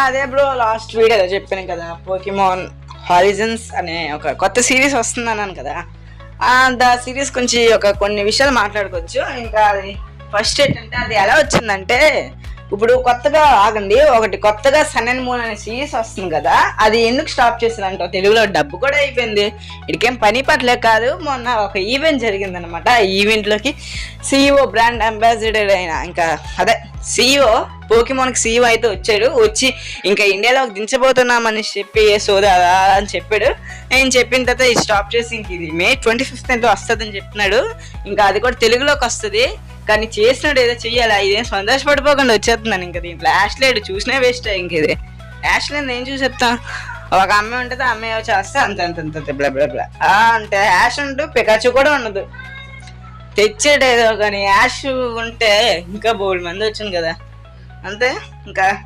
అదే bro, last వీడియోలో చెప్పాను కదా, పోకీమాన్ హారిజన్స్ అనే ఒక కొత్త సిరీస్ వస్తుంది అన్నాను కదా. దా సిరీస్ గురించి కొన్ని విషయాలు మాట్లాడుకోవచ్చు. ఇంకా అది ఫస్ట్ ఏంటంటే, అది ఎలా వచ్చిందంటే, ఇప్పుడు కొత్తగా ఆగండి, ఒకటి కొత్తగా సన్ అండ్ మూన్ అనే సిరీస్ వస్తుంది కదా, అది ఎందుకు స్టాప్ చేశారంట, తెలుగులో డబ్బు కూడా అయిపోయింది. ఇడికేం పని పట్లే కాదు, మొన్న ఒక ఈవెంట్ జరిగిందనమాట. ఆ ఈవెంట్లోకి సిఇఓ, బ్రాండ్ అంబాసిడర్ అయిన, ఇంకా అదే సిఇఓ, పోకీమాన్కి సిఇఓ అయితే వచ్చాడు. వచ్చి ఇంకా ఇండియాలోకి దించబోతున్నామని చెప్పి సోదా అని చెప్పాడు. నేను చెప్పిన తర్వాత ఇది స్టాప్ చేసి ఇంక ఇది May 25th వస్తుందని చెప్తున్నాడు. ఇంకా అది కూడా తెలుగులోకి వస్తుంది. కానీ చేసినాడు ఏదో చెయ్యాలి, ఇదేం సంతోషపడిపోకుండా వచ్చేస్తున్నాను. ఇంకా దీంట్లో యాష్లేడు చూసినా వేస్ట్. ఇంక ఇది యాష్లే నేను చూసేస్తా. ఒక అమ్మాయి ఉంటుంది, ఆ అమ్మాయి చేస్తే అంత బ్లా బ్లా బ్లా అంటే యాష్ అంటూ పికాచు కూడా ఉండదు. తెచ్చాడు ఏదో, కానీ యాష్ ఉంటే ఇంకా బోల్డ్ మంది వచ్చింది కదా, అంతే. ఇంకా